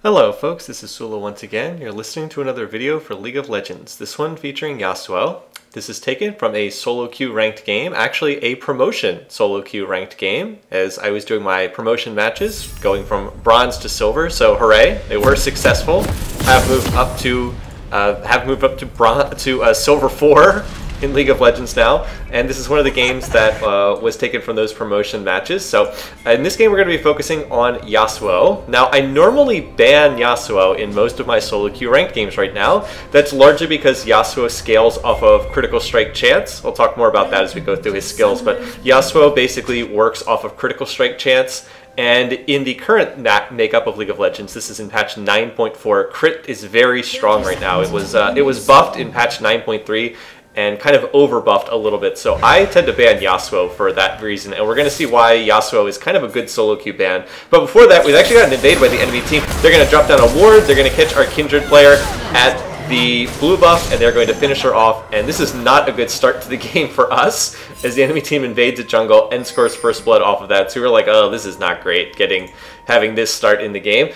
Hello folks, this is Sullla once again. You're listening to another video for League of Legends, this one featuring Yasuo. This is taken from a solo queue ranked game, actually a promotion solo queue ranked game, as I was doing my promotion matches, going from bronze to silver, so hooray, they were successful. Have moved up to silver 4 in League of Legends now, and this is one of the games that was taken from those promotion matches. So in this game we're going to be focusing on Yasuo. Now I normally ban Yasuo in most of my solo queue ranked games right now. That's largely because Yasuo scales off of critical strike chance. I'll talk more about that as we go through his skills, but Yasuo basically works off of critical strike chance. And in the current makeup of League of Legends, this is in patch 9.4. Crit is very strong right now. It was buffed in patch 9.3 and kind of over buffed a little bit. So I tend to ban Yasuo for that reason, and we're going to see why Yasuo is kind of a good solo queue ban. But before that, we've actually gotten invaded by the enemy team. They're going to drop down a ward, they're going to catch our Kindred player at the blue buff, and they're going to finish her off. And this is not a good start to the game for us, as the enemy team invades the jungle and scores first blood off of that. So we're like, oh, this is not great, having this start in the game.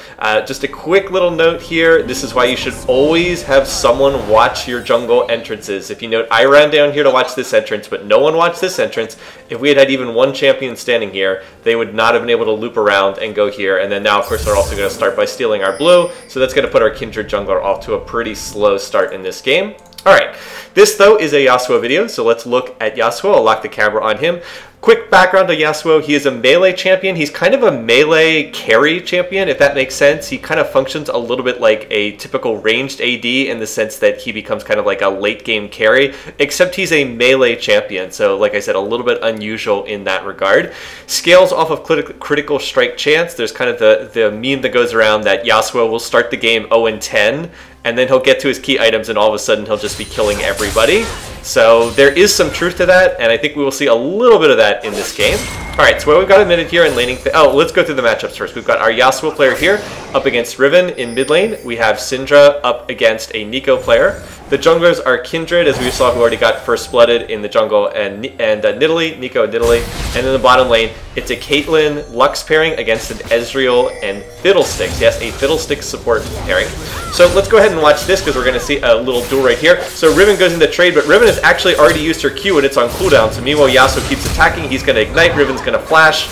Just a quick little note here, this is why you should always have someone watch your jungle entrances. If you note, I ran down here to watch this entrance, but no one watched this entrance. If we had had even one champion standing here, they would not have been able to loop around and go here. And then now, of course, they're also going to start by stealing our blue, so that's going to put our Kindred jungler off to a pretty slow start in this game. Alright, this though is a Yasuo video, so let's look at Yasuo. I'll lock the camera on him. Quick background on Yasuo, he is a melee champion. He's kind of a melee carry champion, if that makes sense. He kind of functions a little bit like a typical ranged AD in the sense that he becomes kind of like a late game carry, except he's a melee champion. So like I said, a little bit unusual in that regard. Scales off of critical strike chance. There's kind of the meme that goes around that Yasuo will start the game 0-10, and then he'll get to his key items and all of a sudden he'll just be killing everybody. So there is some truth to that, and I think we will see a little bit of that in this game. Alright, so we've got a minute here in laning. Oh, let's go through the matchups first. We've got our Yasuo player here up against Riven in mid lane. We have Syndra up against a Nico player. The junglers are Kindred, as we saw, who already got first blooded in the jungle, and Nidalee, Nico and Nidalee. And in the bottom lane, it's a Caitlyn Lux pairing against an Ezreal and Fiddlesticks. Yes, a Fiddlesticks support pairing. So let's go ahead and watch this, because we're going to see a little duel right here. So Riven goes into trade, but Riven has actually already used her Q and it's on cooldown. So meanwhile, Yasuo keeps attacking. He's going to ignite. Riven's going to flash.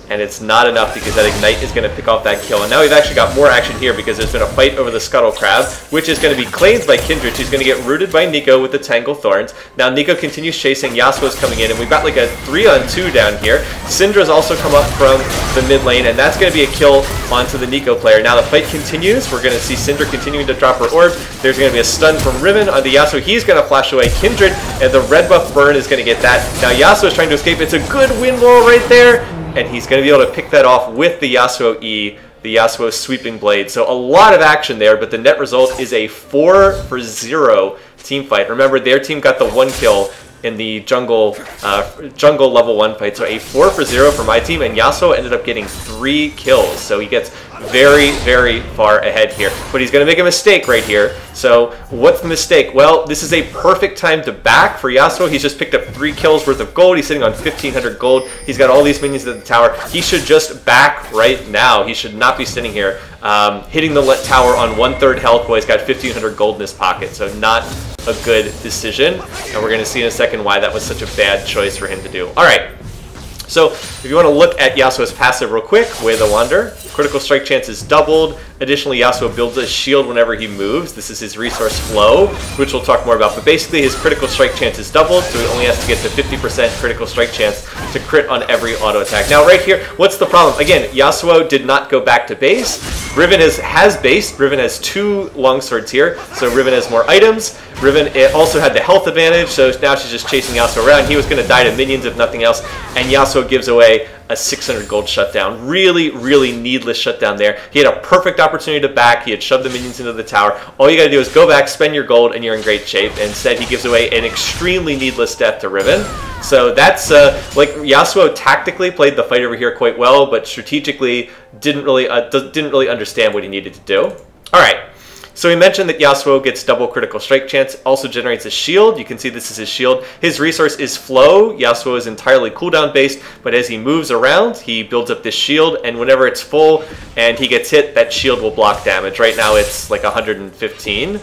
And it's not enough because that ignite is going to pick off that kill. And now we've actually got more action here because there's been a fight over the Scuttle Crab, which is going to be claimed by Kindred. She's going to get rooted by Nico with the Tangle Thorns. Now Nico continues chasing, Yasuo's coming in, and we've got like a 3-on-2 down here. Syndra's also come up from the mid lane, and that's going to be a kill onto the Nico player. Now the fight continues. We're going to see Syndra continuing to drop her orb. There's going to be a stun from Riven on the Yasuo. He's going to flash away Kindred, and the red buff burn is going to get that. Now Yasuo's trying to escape. It's a good wind wall right there. And he's going to be able to pick that off with the Yasuo E, the Yasuo Sweeping Blade. So a lot of action there, but the net result is a 4-0 team fight. Remember, their team got the 1 kill in the jungle level 1 fight. So a 4-0 for my team, and Yasuo ended up getting 3 kills. So he gets very, very far ahead here. But he's going to make a mistake right here. So what's the mistake? Well, this is a perfect time to back for Yasuo. He's just picked up 3 kills worth of gold. He's sitting on 1,500 gold. He's got all these minions at the tower. He should just back right now. He should not be sitting here hitting the tower on 1/3 health while he's got 1,500 gold in his pocket. So not a good decision. And we're going to see in a second why that was such a bad choice for him to do. All right. So if you want to look at Yasuo's passive real quick, Way the Wander, critical strike chance is doubled. Additionally, Yasuo builds a shield whenever he moves. This is his resource flow, which we'll talk more about. But basically, his critical strike chance is doubled, so he only has to get to 50% critical strike chance to crit on every auto attack. Now, right here, what's the problem? Again, Yasuo did not go back to base. Riven has base. Riven has 2 longswords here, so Riven has more items. Riven also had the health advantage, so now she's just chasing Yasuo around. He was going to die to minions if nothing else, and Yasuo gives away a 600 gold shutdown. Really, really needless shutdown there. He had a perfect opportunity to back. He had shoved the minions into the tower. All you got to do is go back, spend your gold, and you're in great shape. Instead, he gives away an extremely needless death to Riven. So that's, like, Yasuo tactically played the fight over here quite well, but strategically didn't really understand what he needed to do. All right. So we mentioned that Yasuo gets double critical strike chance, also generates a shield. You can see this is his shield. His resource is flow. Yasuo is entirely cooldown based, but as he moves around, he builds up this shield, and whenever it's full and he gets hit, that shield will block damage. Right now it's like 115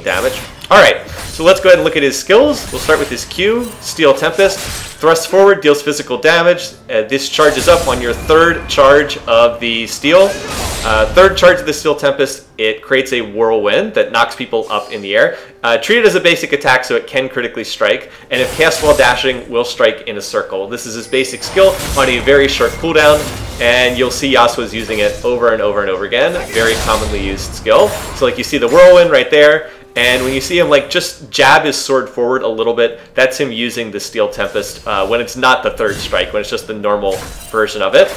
damage. Alright, so let's go ahead and look at his skills. We'll start with his Q, Steel Tempest. Thrust forward, deals physical damage. This charges up on your third charge of the Steel. Third charge of the Steel Tempest, it creates a whirlwind that knocks people up in the air. Treat it as a basic attack so it can critically strike, and if cast while dashing, will strike in a circle. This is his basic skill on a very short cooldown, and you'll see Yasuo's using it over and over and over again. Very commonly used skill. So like you see the whirlwind right there, and when you see him like just jab his sword forward a little bit, that's him using the Steel Tempest when it's not the third strike, when it's just the normal version of it.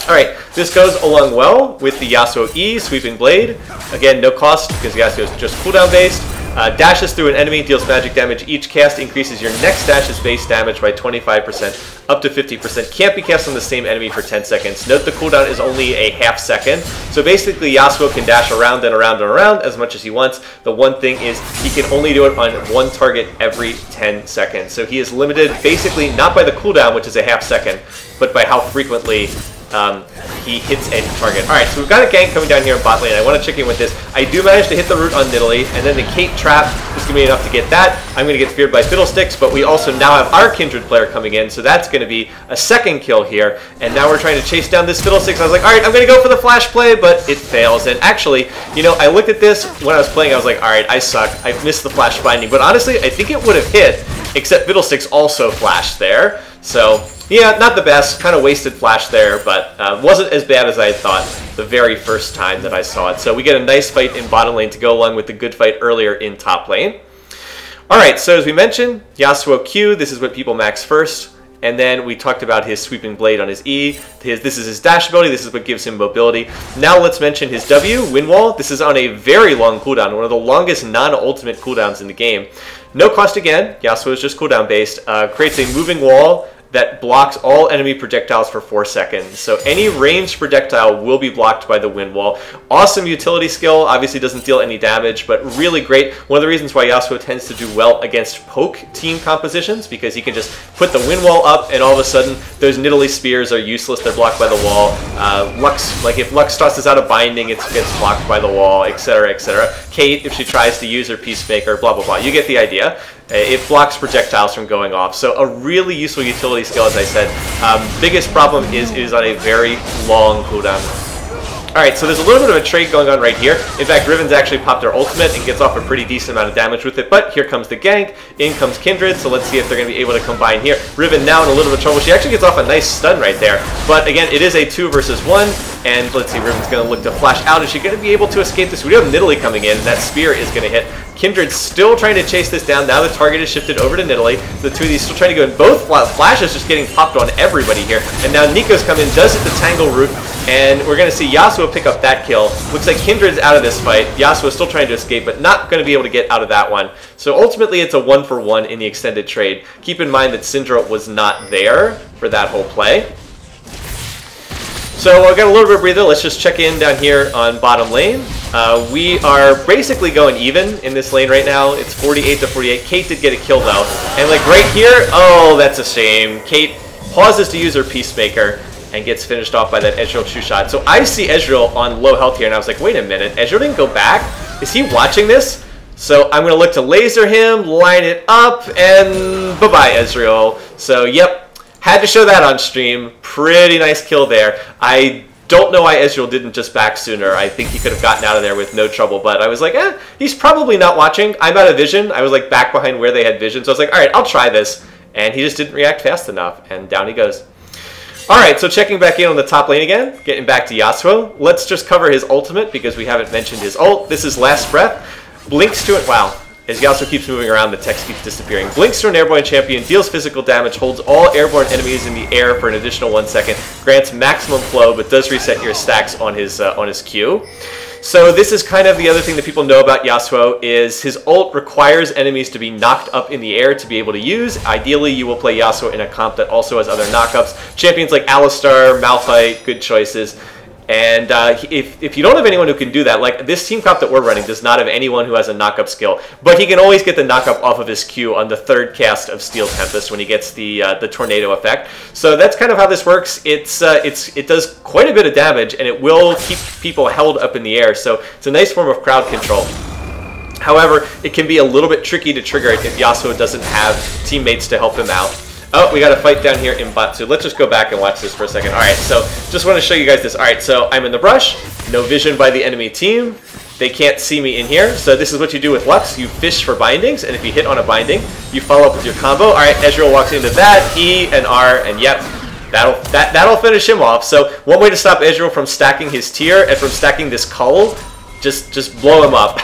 Alright, this goes along well with the Yasuo E, Sweeping Blade. Again, no cost because Yasuo is just cooldown based. Dashes through an enemy, deals magic damage. Each cast increases your next dash's base damage by 25%, up to 50%. Can't be cast on the same enemy for 10 seconds. Note the cooldown is only a half second. So basically Yasuo can dash around and around and around as much as he wants. The one thing is he can only do it on one target every 10 seconds. So he is limited basically not by the cooldown, which is a half second, but by how frequently he hits any target. Alright, so we've got a gank coming down here in bot lane. I want to check in with this. I do manage to hit the root on Nidalee, and then the Kate trap is going to be enough to get that. I'm going to get feared by Fiddlesticks, but we also now have our Kindred player coming in, so that's going to be a second kill here. And now we're trying to chase down this Fiddlesticks. I was like, alright, I'm going to go for the flash play, but it fails. And actually, you know, I looked at this when I was playing, I was like, alright, I suck. I missed the flash binding. But honestly, I think it would have hit, except Fiddlesticks also flashed there. So yeah, not the best, kind of wasted flash there, but wasn't as bad as I had thought the very first time that I saw it. So we get a nice fight in bottom lane to go along with the good fight earlier in top lane. Alright, so as we mentioned, Yasuo Q, this is what people max first. And then we talked about his Sweeping Blade on his E. This is his dash ability. This is what gives him mobility. Now let's mention his W, Wind Wall. This is on a very long cooldown, one of the longest non-ultimate cooldowns in the game. No cost again. Yasuo is just cooldown based. Creates a moving wall that blocks all enemy projectiles for 4 seconds. So any ranged projectile will be blocked by the wind wall. Awesome utility skill, obviously doesn't deal any damage, but really great. One of the reasons why Yasuo tends to do well against poke team compositions, because he can just put the wind wall up and all of a sudden those Nidalee spears are useless, they're blocked by the wall. Lux, like if Lux tosses out a binding, it gets blocked by the wall, etc, etc. Kate, if she tries to use her Peacemaker, blah blah blah, you get the idea. It blocks projectiles from going off. So a really useful utility skill, as I said. Biggest problem is it is on a very long cooldown. Alright, so there's a little bit of a trade going on right here. In fact, Riven's actually popped her ultimate and gets off a pretty decent amount of damage with it, but here comes the gank, in comes Kindred, so let's see if they're going to be able to combine here. Riven now in a little bit of trouble. She actually gets off a nice stun right there, but again, it is a 2 versus 1, and let's see, Riven's going to look to flash out. Is she going to be able to escape this? We do have Nidalee coming in, that spear is going to hit. Kindred's still trying to chase this down. Now the target is shifted over to Nidalee. The two of these still trying to go in. Both flashes just getting popped on everybody here. And now Nico's come in, does hit the Tangle Root, and we're going to see Yasuo pick up that kill. Looks like Kindred's out of this fight. Yasuo is still trying to escape, but not going to be able to get out of that one. So ultimately it's a 1-for-1 in the extended trade. Keep in mind that Syndra was not there for that whole play. So I've got a little bit of breather. Let's just check in down here on bottom lane. We are basically going even in this lane right now. It's 48 to 48. Kate did get a kill though. And like right here, oh, that's a shame. Kate pauses to use her Peacemaker and gets finished off by that Ezreal true shot. So I see Ezreal on low health here, and I was like, wait a minute, Ezreal didn't go back? Is he watching this? So I'm going to look to laser him, line it up, and bye-bye, Ezreal. So yep. Had to show that on stream. Pretty nice kill there. I don't know why Ezreal didn't just back sooner. I think he could have gotten out of there with no trouble, but I was like, he's probably not watching. I'm out of vision. I was like back behind where they had vision, so I was like, all right, I'll try this. And he just didn't react fast enough, and down he goes. All right, so checking back in on the top lane again, getting back to Yasuo. Let's just cover his ultimate because we haven't mentioned his ult. This is Last Breath. Blinks to it. Wow. As Yasuo keeps moving around, the text keeps disappearing. Blinks to an airborne champion, deals physical damage, holds all airborne enemies in the air for an additional 1 second, grants maximum flow, but does reset your stacks on his Q. So this is kind of the other thing that people know about Yasuo is his ult requires enemies to be knocked up in the air to be able to use. Ideally, you will play Yasuo in a comp that also has other knockups. Champions like Alistar, Malphite, good choices. And if you don't have anyone who can do that, like this team comp that we're running does not have anyone who has a knock-up skill, but he can always get the knock-up off of his Q on the third cast of Steel Tempest when he gets the tornado effect. So that's kind of how this works. It does quite a bit of damage, and it will keep people held up in the air. So it's a nice form of crowd control. However, it can be a little bit tricky to trigger it if Yasuo doesn't have teammates to help him out. Oh, we got a fight down here in bot 2. Let's just go back and watch this for a second. All right, so just want to show you guys this. All right, so I'm in the brush. No vision by the enemy team. They can't see me in here. So this is what you do with Lux. You fish for bindings, and if you hit on a binding, you follow up with your combo. All right, Ezreal walks into that, E and R, and yep, that'll finish him off. So one way to stop Ezreal from stacking his tier and from stacking this cull, just blow him up.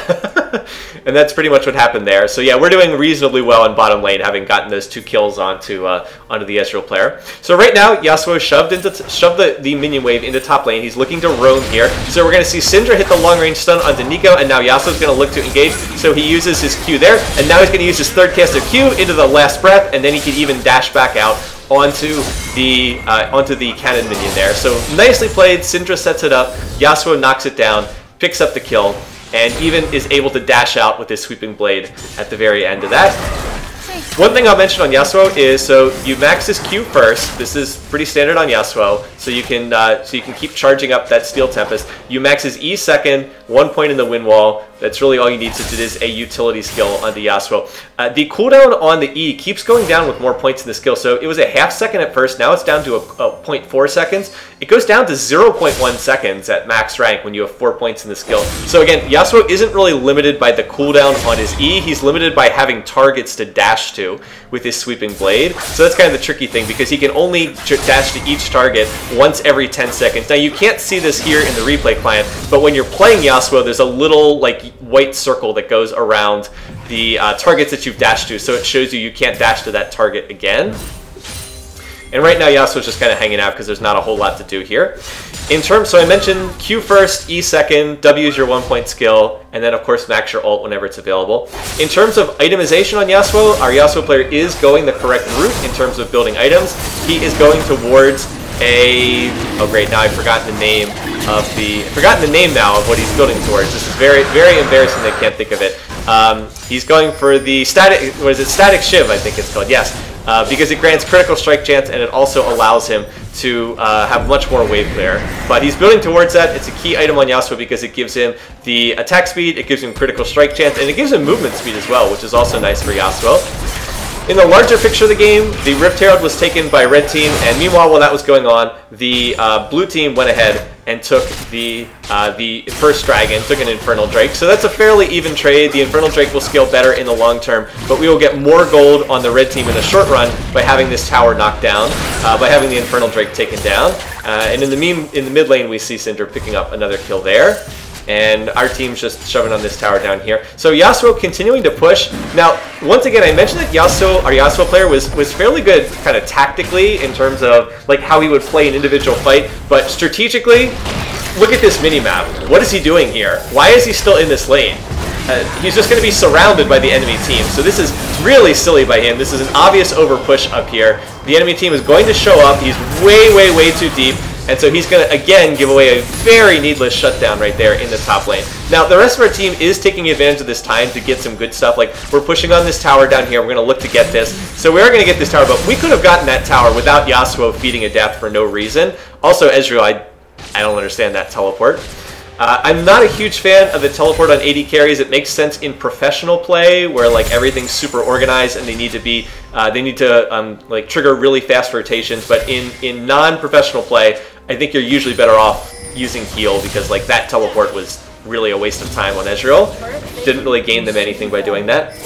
And that's pretty much what happened there. So yeah, we're doing reasonably well in bottom lane, having gotten those 2 kills onto the Ezreal player. So right now, Yasuo shoved the minion wave into top lane. He's looking to roam here. So we're going to see Syndra hit the long-range stun onto Nico, and now Yasuo's going to look to engage. So he uses his Q there, and now he's going to use his third caster Q into the last breath, and then he can even dash back out onto the cannon minion there. So nicely played. Syndra sets it up. Yasuo knocks it down, picks up the kill, and even is able to dash out with his sweeping blade at the very end of that. One thing I'll mention on Yasuo is, so you max his Q first. This is pretty standard on Yasuo, so you can keep charging up that Steel Tempest. You max his E second, 1 point in the wind wall. That's really all you need, since it is a utility skill on the Yasuo. The cooldown on the E keeps going down with more points in the skill. So it was a half second at first, now it's down to a 0.4 seconds. It goes down to 0.1 seconds at max rank when you have 4 points in the skill. So again, Yasuo isn't really limited by the cooldown on his E, he's limited by having targets to dash to with his sweeping blade. So that's kind of the tricky thing, because he can only dash to each target once every 10 seconds. Now you can't see this here in the replay client, but when you're playing Yasuo, there's a little like white circle that goes around the targets that you've dashed to, so it shows you can't dash to that target again. And right now Yasuo's just kind of hanging out because there's not a whole lot to do here. So I mentioned Q first, E second, W is your 1 point skill, and then of course max your ult whenever it's available. In terms of itemization on Yasuo, our Yasuo player is going the correct route in terms of building items. He is going towards oh great, now I've forgotten the name of now of what he's building towards. This is very, very embarrassing that I can't think of it. He's going for the static Shiv, I think it's called, yes. Because it grants critical strike chance, and it also allows him to have much more wave clear. But he's building towards that. It's a key item on Yasuo because it gives him the attack speed, it gives him critical strike chance, and it gives him movement speed as well, which is also nice for Yasuo. In the larger picture of the game, the Rift Herald was taken by red team, and meanwhile, while that was going on, the blue team went ahead and took the first dragon, took an Infernal Drake. So that's a fairly even trade. The Infernal Drake will scale better in the long term, but we will get more gold on the red team in the short run by having this tower knocked down, by having the Infernal Drake taken down. And in the mid lane, we see Syndra picking up another kill there. And our team's just shoving on this tower down here. So Yasuo continuing to push. Now, once again, I mentioned that our Yasuo player was fairly good kind of tactically in terms of like how he would play an individual fight, but strategically, look at this mini-map. What is he doing here? Why is he still in this lane? He's just going to be surrounded by the enemy team. So this is really silly by him. This is an obvious over push up here. The enemy team is going to show up. He's way, way, way too deep. And so he's going to, again, give away a very needless shutdown right there in the top lane. Now, the rest of our team is taking advantage of this time to get some good stuff. Like, we're pushing on this tower down here. We're going to look to get this. So we are going to get this tower, but we could have gotten that tower without Yasuo feeding a death for no reason. Also, Ezreal, I don't understand that teleport. I'm not a huge fan of the teleport on AD carries. It makes sense in professional play where like everything's super organized and they need to like trigger really fast rotations. But in non-professional play, I think you're usually better off using heal because like that teleport was really a waste of time on Ezreal. Didn't really gain them anything by doing that.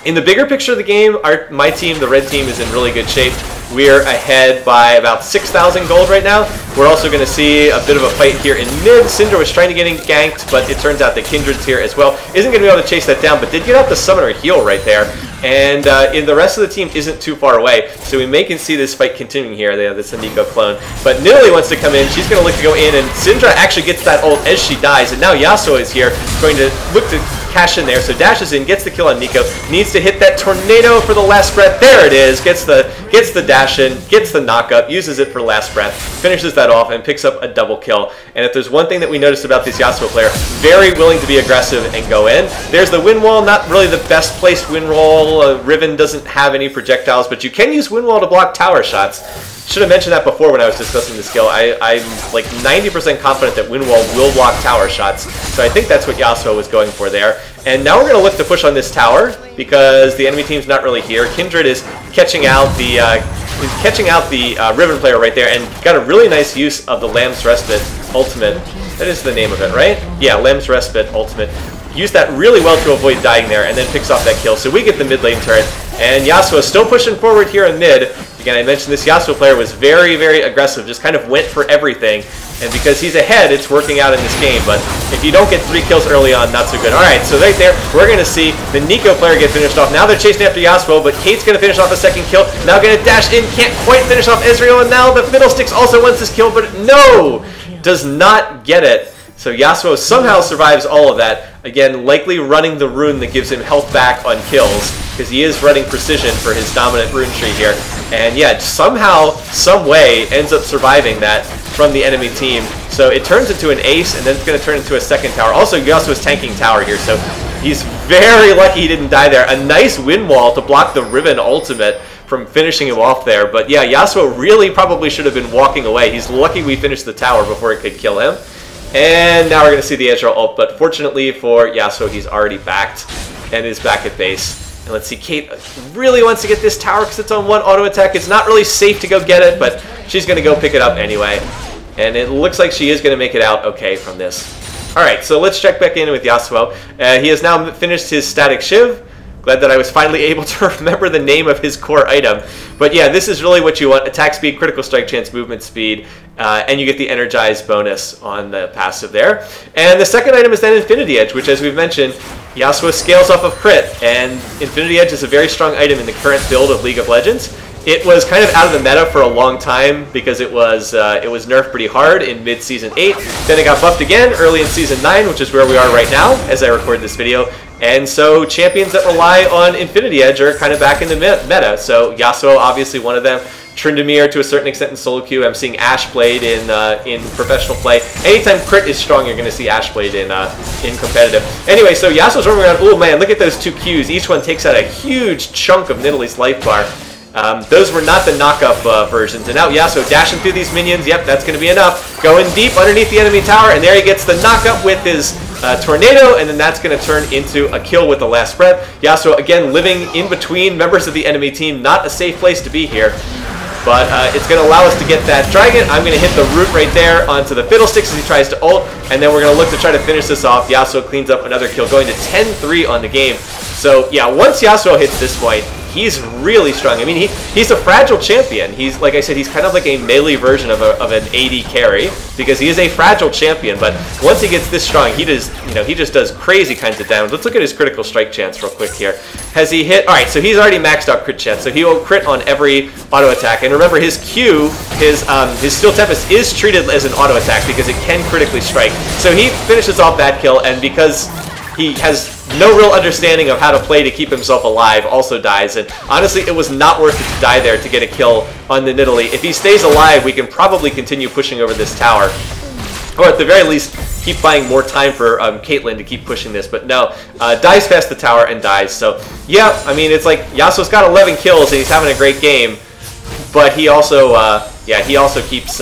In the bigger picture of the game, my team, the red team, is in really good shape. We're ahead by about 6,000 gold right now. We're also going to see a bit of a fight here in mid. Syndra was trying to get ganked, but it turns out that Kindred's here as well. Isn't going to be able to chase that down, but did get out the summoner heal right there. And in the rest of the team isn't too far away, so we may can see this fight continuing here. They have this Nico clone. But Nidalee wants to come in. She's going to look to go in, and Syndra actually gets that ult as she dies. And now Yasuo is here, going to look to cash in there. So dashes in, gets the kill on Nico. Needs to hit that tornado for the last breath. There it is. Gets the dash in, gets the knock up, uses it for last breath, finishes that off, and picks up a double kill. And if there's one thing that we noticed about this Yasuo player, very willing to be aggressive and go in. There's the wind wall, not really the best placed wind wall. Riven doesn't have any projectiles, but you can use wind wall to block tower shots. Should have mentioned that before when I was discussing the skill. I'm like 90% confident that wind wall will block tower shots, so I think that's what Yasuo was going for there. And now we're going to look to push on this tower because the enemy team's not really here. Kindred is catching out the Riven player right there, and got a really nice use of the Lamb's Respite ultimate. That is the name of it, right? Yeah, Lamb's Respite ultimate. Used that really well to avoid dying there, and then picks off that kill. So we get the mid lane turret, and Yasuo is still pushing forward here in mid. Again, I mentioned this Yasuo player was very, very aggressive, just kind of went for everything. And because he's ahead, it's working out in this game. But if you don't get 3 kills early on, not so good. All right, so right there, we're going to see the Nico player get finished off. Now they're chasing after Yasuo, but Kate's going to finish off a second kill. Now going to dash in, can't quite finish off Ezreal, and now the Fiddlesticks also wants this kill, but no! Does not get it. So Yasuo somehow survives all of that. Again, likely running the rune that gives him health back on kills, because he is running precision for his dominant rune tree here. And yeah, somehow, some way, ends up surviving that from the enemy team. So it turns into an ace, and then it's going to turn into a second tower. Also, Yasuo is tanking tower here, so he's very lucky he didn't die there. A nice wind wall to block the Riven ultimate from finishing him off there. But yeah, Yasuo really probably should have been walking away. He's lucky we finished the tower before it could kill him. And now we're going to see the Ezreal ult, but fortunately for Yasuo, he's already backed and is back at base. And let's see, Kate really wants to get this tower because it's on 1 auto attack. It's not really safe to go get it, but she's going to go pick it up anyway. And it looks like she is going to make it out okay from this. All right, so let's check back in with Yasuo. He has now finished his static Shiv. Glad that I was finally able to remember the name of his core item. But yeah, this is really what you want. Attack speed, critical strike chance, movement speed, and you get the energized bonus on the passive there. And the second item is then Infinity Edge, which, as we've mentioned, Yasuo scales off of crit. And Infinity Edge is a very strong item in the current build of League of Legends. It was kind of out of the meta for a long time because it was nerfed pretty hard in mid-Season 8. Then it got buffed again early in Season 9, which is where we are right now as I record this video. And so champions that rely on Infinity Edge are kind of back in the meta. So Yasuo, obviously one of them. Tryndamere to a certain extent in solo queue. I'm seeing Ashe played in professional play. Anytime crit is strong, you're going to see Ashe played in competitive. Anyway, so Yasuo's running around. Oh man, look at those 2 Qs. Each one takes out a huge chunk of Nidalee's life bar. Those were not the knock-up versions. And now Yasuo dashing through these minions. Yep, that's going to be enough. Going deep underneath the enemy tower, and there he gets the knock-up with his tornado, and then that's going to turn into a kill with the last breath. Yasuo, again, living in between members of the enemy team. Not a safe place to be here. But it's going to allow us to get that dragon. I'm going to hit the root right there onto the Fiddlesticks as he tries to ult, and then we're going to look to try to finish this off. Yasuo cleans up another kill, going to 10-3 on the game. So yeah, once Yasuo hits this point, he's really strong. I mean, he's a fragile champion. He's, like I said, he's kind of like a melee version of an AD carry because he is a fragile champion. But once he gets this strong, he just does crazy kinds of damage. Let's look at his critical strike chance real quick here. Has he hit? All right, so he's already maxed out crit chance, so he will crit on every auto attack. And remember, his Q, his Steel Tempest is treated as an auto attack because it can critically strike. So he finishes off that kill, and because he has no real understanding of how to play to keep himself alive, also dies. And honestly, it was not worth it to die there to get a kill on the Nidalee. If he stays alive, we can probably continue pushing over this tower. Or at the very least, keep buying more time for Caitlyn to keep pushing this. But no, dies past the tower and dies. So yeah, I mean, it's like Yasuo's got 11 kills and he's having a great game. But he also, he also keeps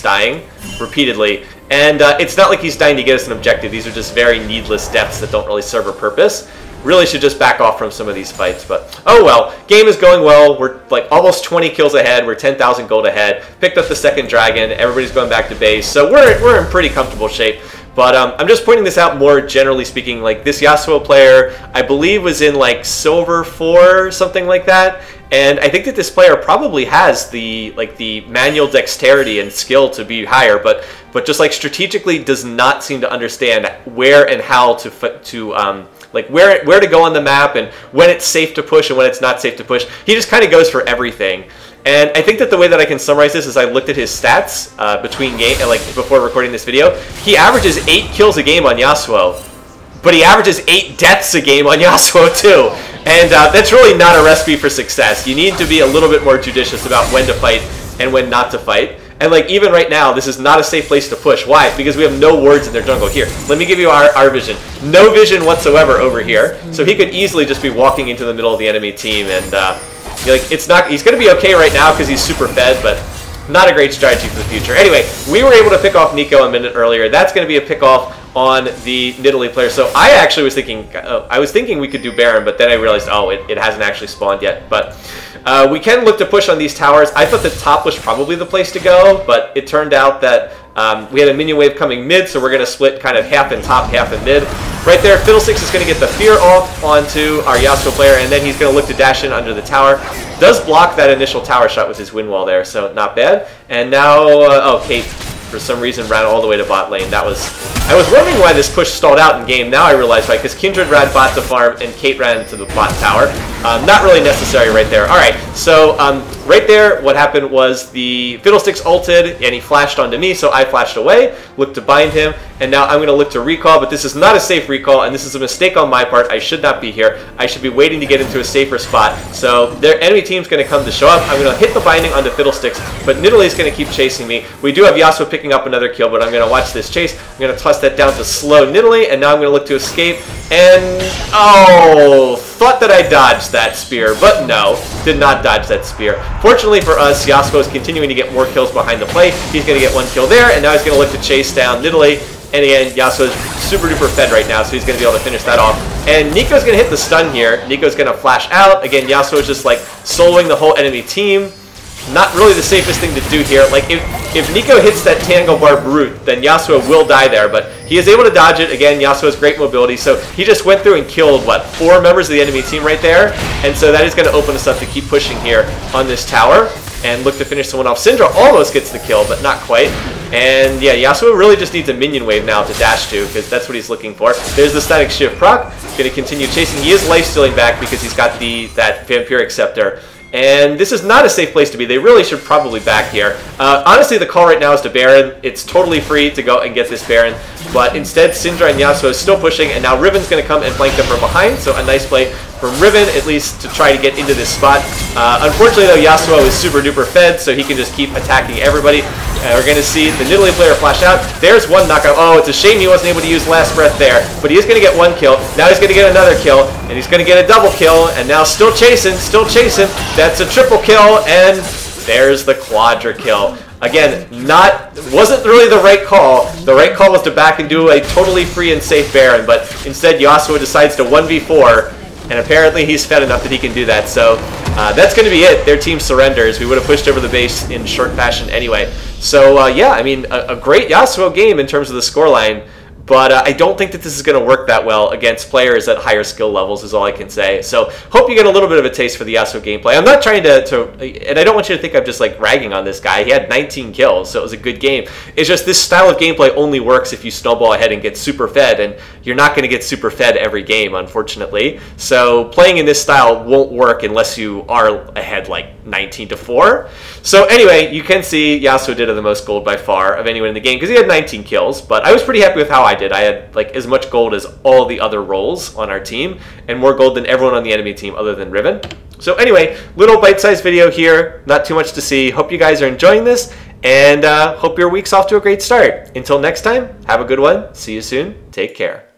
dying repeatedly. And it's not like he's dying to get us an objective. These are just very needless deaths that don't really serve a purpose. Really should just back off from some of these fights. But oh well, game is going well. We're like almost 20 kills ahead. We're 10,000 gold ahead. Picked up the second dragon. Everybody's going back to base. So we're in pretty comfortable shape. But I'm just pointing this out more generally speaking. Like this Yasuo player, I believe was in like Silver 4 or something like that. And I think that this player probably has the manual dexterity and skill to be higher, but just like strategically does not seem to understand where and how to where to go on the map and when it's safe to push and when it's not safe to push. He just kind of goes for everything. And I think that the way that I can summarize this is I looked at his stats between game, like before recording this video. He averages 8 kills a game on Yasuo. but he averages 8 deaths a game on Yasuo too. And that's really not a recipe for success. You need to be a little bit more judicious about when to fight and when not to fight. And like even right now, this is not a safe place to push. Why? Because we have no wards in their jungle. Here, let me give you our vision. No vision whatsoever over here. So he could easily just be walking into the middle of the enemy team, and like it's not. He's going to be okay right now because he's super fed, but not a great strategy for the future. Anyway, we were able to pick off Nico a minute earlier. That's going to be a pick off on the Nidalee player. So I actually was thinking we could do Baron, but then I realized, oh, it hasn't actually spawned yet. But we can look to push on these towers. I thought the top was probably the place to go, but it turned out that we had a minion wave coming mid, so we're going to split kind of half in top, half in mid. Right there, Fiddlesticks is going to get the fear off onto our Yasuo player, and then he's going to look to dash in under the tower. Does block that initial tower shot with his wind wall there, so not bad. And now, oh, Kate, for some reason, ran all the way to bot lane. I was wondering why this push stalled out in game. Now I realize why, because Kindred ran bot to farm and Kate ran to the bot tower. Not really necessary right there. All right, so right there, what happened was the Fiddlesticks ulted, and he flashed onto me, so I flashed away, looked to bind him, and now I'm going to look to recall, but this is not a safe recall, and this is a mistake on my part. I should not be here. I should be waiting to get into a safer spot. So their enemy team's going to come to show up. I'm going to hit the binding onto Fiddlesticks, but Nidalee's going to keep chasing me. We do have Yasuo picking up another kill, but I'm going to watch this chase. I'm going to toss that down to slow Nidalee, and now I'm going to look to escape, and oh, thought that I dodged that spear, but no, did not dodge that spear. Fortunately for us, Yasuo is continuing to get more kills behind the plate. He's going to get one kill there, and now he's going to look to chase down Nidalee. And again, Yasuo is super duper fed right now, so he's going to be able to finish that off. And Nico's going to hit the stun here. Nico's going to flash out. Again, Yasuo is just like soloing the whole enemy team. Not really the safest thing to do here. Like if Nico hits that Tangle Bar Brute, then Yasuo will die there, but he is able to dodge it. Again, Yasuo has great mobility, so he just went through and killed, what, 4 members of the enemy team right there? And so that is going to open us up to keep pushing here on this tower and look to finish someone off. Syndra almost gets the kill, but not quite. And yeah, Yasuo really just needs a minion wave now to dash to, because that's what he's looking for. There's the static shift proc. Going to continue chasing. He is life-stealing back because he's got that Vampiric Scepter. And this is not a safe place to be. They really should probably back here. Honestly, the call right now is to Baron. It's totally free to go and get this Baron. But instead, Syndra and Yasuo is still pushing, and now Riven's going to come and flank them from behind. So a nice play from Riven, at least to try to get into this spot. Unfortunately, though, Yasuo is super duper fed, so he can just keep attacking everybody. We're going to see the Nidalee player flash out. There's one knockout. Oh, it's a shame he wasn't able to use Last Breath there. But he is going to get one kill. Now he's going to get another kill. And he's going to get a double kill. And now still chasing, still chasing. That's a triple kill. And there's the quadra kill. Again, wasn't really the right call. The right call was to back and do a totally free and safe Baron. But instead, Yasuo decides to 1v4. And apparently he's fed enough that he can do that. So that's going to be it. Their team surrenders. We would have pushed over the base in short fashion anyway. So yeah, I mean, a great Yasuo game in terms of the scoreline. But I don't think that this is going to work that well against players at higher skill levels is all I can say. So hope you get a little bit of a taste for the Yasuo gameplay. I'm not trying and I don't want you to think I'm just like ragging on this guy. He had 19 kills, so it was a good game. It's just this style of gameplay only works if you snowball ahead and get super fed, and you're not going to get super fed every game, unfortunately. So playing in this style won't work unless you are ahead like 19-4. So anyway, you can see Yasuo did the most gold by far of anyone in the game because he had 19 kills, but I was pretty happy with how I did. I had like as much gold as all the other roles on our team and more gold than everyone on the enemy team other than Riven. So anyway, little bite-sized video here, not too much to see. Hope you guys are enjoying this, and hope your week's off to a great start. Until next time, have a good one. See you soon. Take care.